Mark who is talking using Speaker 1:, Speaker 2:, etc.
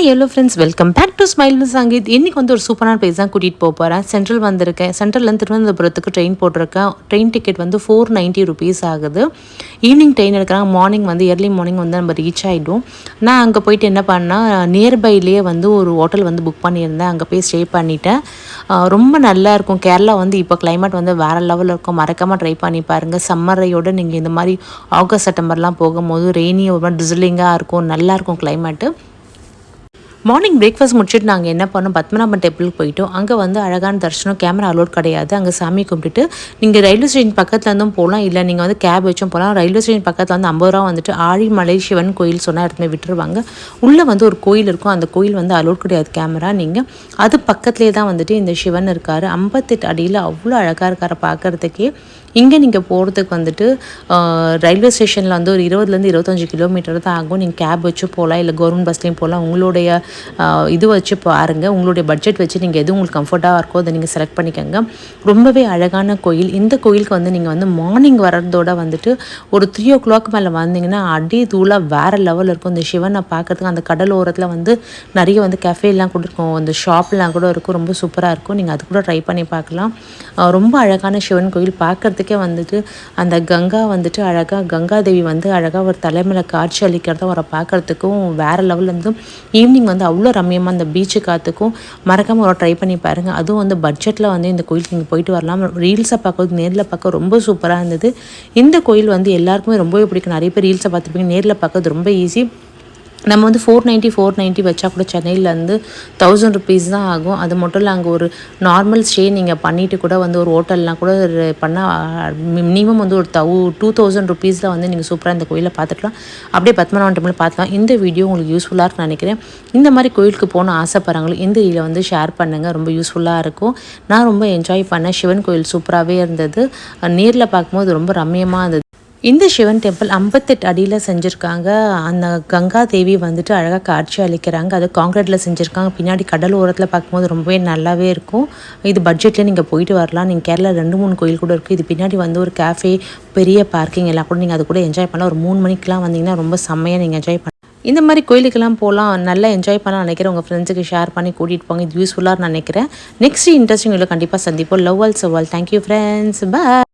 Speaker 1: Hi hello friends, welcome back to smile with Sangeeth. இன்றைக்கி வந்து ஒரு சூப்பரான பிளேஸ் தான் கூட்டிகிட்டு போக போகிறேன். சென்ட்ரல் வந்திருக்கேன். சென்ட்ரல்லேருந்து திருவனந்தபுரத்துக்கு ட்ரெயின் போட்டிருக்கேன். ட்ரெயின் டிக்கெட் வந்து 490 ருபீஸ் ஆகுது. ஈவினிங் ட்ரெயின் எடுக்கிறாங்க. மார்னிங் வந்து ஏர்லி மார்னிங் வந்து நம்ம ரீச் ஆகிடும். நான் அங்கே போயிட்டு என்ன பண்ணால், நியர்பைலேயே வந்து ஒரு ஹோட்டல் வந்து புக் பண்ணியிருந்தேன். அங்கே போய் ஸ்டே பண்ணிவிட்டேன். ரொம்ப நல்லாயிருக்கும். கேரளா வந்து இப்போ கிளைமேட் வந்து வேறு லெவலில் இருக்கும். மறக்காமல் ட்ரை பண்ணி பாருங்கள். சம்மரையோடு நீங்கள் இந்த மாதிரி ஆகஸ்ட் செப்டம்பர்லாம் போகும்போது ரெய்னி ஒரு மாதிரி ட்ரிசிலிங்காக இருக்கும். நல்லாயிருக்கும் கிளைமேட்டு. மார்னிங் பிரேக்ஃபாஸ்ட் முடிச்சுட்டு நாங்கள் என்ன பண்ணோம், பத்மநாபன் டெம்பிளுக்கு போயிட்டோம். அங்கே வந்து அழகான தரிசனம், கேமரா அலோட் கிடையாது. அங்கே சாமி கும்பிட்டுட்டு நீங்கள் ரயில்வே ஸ்டேஷன் பக்கத்துலேருந்தும் போகலாம், இல்லை நீங்கள் வந்து கேப் வச்சும் போகலாம். ரயில்வே ஸ்டேஷன் பக்கத்தில் வந்து 50 ரூபா வந்துட்டு ஆழிமலை சிவன் கோயில் சொன்னால் இடத்துல விட்டுருவாங்க. உள்ளே வந்து ஒரு கோயில் இருக்கும். அந்த கோயில் வந்து அலோட் கிடையாது கேமரா. நீங்கள் அது பக்கத்துலேயே தான் வந்துட்டு இந்த சிவன் இருக்கார். 58 அடியில் அவ்வளோ அழகாக இருக்கார் பார்க்குறதுக்கே. இங்கே நீங்கள் போகிறதுக்கு வந்துட்டு ரயில்வே ஸ்டேஷனில் வந்து ஒரு 20லேருந்து 25 கிலோமீட்டர் தான் ஆகும். நீங்கள் கேப் வச்சு போகலாம், இல்லை கவர்மெண்ட் பஸ்லேயும் போகலாம். உங்களுடைய இது வச்சு பாருங்கள். உங்களுடைய பட்ஜெட் வச்சு நீங்கள் எது உங்களுக்கு கம்ஃபர்ட்டாக இருக்கோ அதை நீங்கள் செலக்ட் பண்ணிக்கோங்க. ரொம்பவே அழகான கோயில். இந்த கோயிலுக்கு வந்து நீங்கள் வந்து மார்னிங் வரதோட வந்துட்டு ஒரு 3 o'clock மேலே வந்தீங்கன்னா அடி தூளாக வேறு லெவலில் இருக்கும். இந்த சிவனை பார்க்குறதுக்கு அந்த கடல் ஓரத்தில் வந்து நிறைய வந்து கஃபேலாம் கூட இருக்கும், அந்த ஷாப்லாம் கூட இருக்கும். ரொம்ப சூப்பராக இருக்கும். நீங்கள் அது கூட ட்ரை பண்ணி பார்க்கலாம். ரொம்ப அழகான சிவன் கோயில். பார்க்குறதுக்கே வந்துட்டு அந்த கங்கா வந்துட்டு அழகாக, கங்காதேவி வந்து அழகாக ஒரு தலைமையில் காட்சி அளிக்கிறதும் அவரை பார்க்குறதுக்கும் வேறு லெவலில் இருந்து ஈவினிங் வந்து அவ்வளோ ரம்மியமாக அந்த பீச்சு காற்றுக்கும் மறக்காமல் ஒரு ட்ரை பண்ணி பாருங்கள். அதுவும் வந்து பட்ஜெட்டில் வந்து இந்த கோயிலுக்கு நீங்கள் போயிட்டு வரலாம். ரீல்ஸை பார்க்குறது நேரில் பார்க்க ரொம்ப சூப்பராக இருந்தது. இந்த கோயில் வந்து எல்லாருக்குமே ரொம்பவே பிடிக்கும். நிறைய பேர் ரீல்ஸை பார்த்துருப்பீங்க. நேரில் பார்க்கறது ரொம்ப ஈஸி. நம்ம வந்து 490 வச்சா கூட சென்னையிலேருந்து 1000 ருபீஸ் தான் ஆகும். அது மட்டும் இல்லை, அங்கே ஒரு நார்மல் ஸ்டே நீங்கள் பண்ணிவிட்டு கூட வந்து ஒரு ஹோட்டல்லாம் கூட பண்ணால் மினிமம் வந்து ஒரு 2000 ருபீஸில் வந்து நீங்கள் சூப்பராக இந்த கோயிலை பார்த்துக்கலாம். அப்படியே பத்மநாபன் டெம்பிள் பார்த்துக்கலாம். இந்த வீடியோ உங்களுக்கு யூஸ்ஃபுல்லாக இருக்குன்னு நினைக்கிறேன். இந்த மாதிரி கோயிலுக்கு போகணும் ஆசைப்படுறாங்களோ இந்த இதில் வந்து ஷேர் பண்ணுங்கள். ரொம்ப யூஸ்ஃபுல்லாக இருக்கும். நான் ரொம்ப என்ஜாய் பண்ணேன். சிவன் கோயில் சூப்பராகவே இருந்தது. நேரில் பார்க்கும்போது ரொம்ப ரம்மியமாக இருந்தது. இந்த சிவன் டெம்பிள் 58 அடியில் செஞ்சுருக்காங்க. அந்த கங்கா தேவி வந்துட்டு அழகாக காட்சி அளிக்கிறாங்க. அது காங்கிரீட்டில் செஞ்சுருக்காங்க. பின்னாடி கடல் ஓரத்தில் பார்க்கும்போது ரொம்பவே நல்லாவே இருக்கும். இது பட்ஜெட்டில் நீங்கள் போயிட்டு வரலாம். நீங்கள் கேரளா 2-3 கோயில் கூட இருக்குது. இது பின்னாடி வந்து ஒரு கேஃபே, பெரிய பார்க்கிங் எல்லாம் கூட நீங்கள் அது கூட என்ஜாய் பண்ணலாம். ஒரு 3 மணிக்கெலாம் வந்தீங்கன்னா ரொம்ப செம்மையாக நீங்கள் என்ஜாய் பண்ணலாம். இந்த மாதிரி கோயிலுக்கெல்லாம் போகலாம், நல்லா என்ஜாய் பண்ணலாம் நினைக்கிறேன். உங்கள் ஃப்ரெண்ட்ஸுக்கு ஷேர் பண்ணி கூட்டிகிட்டு போங்க. இது யூஸ்ஃபுல்லாக நினைக்கிறேன். நெக்ஸ்ட் இன்ட்ரெஸ்டிங் வீடியோ கண்டிப்பாக சந்திப்போம். லவ் ஆல் சவால். Thank you friends. பாய்.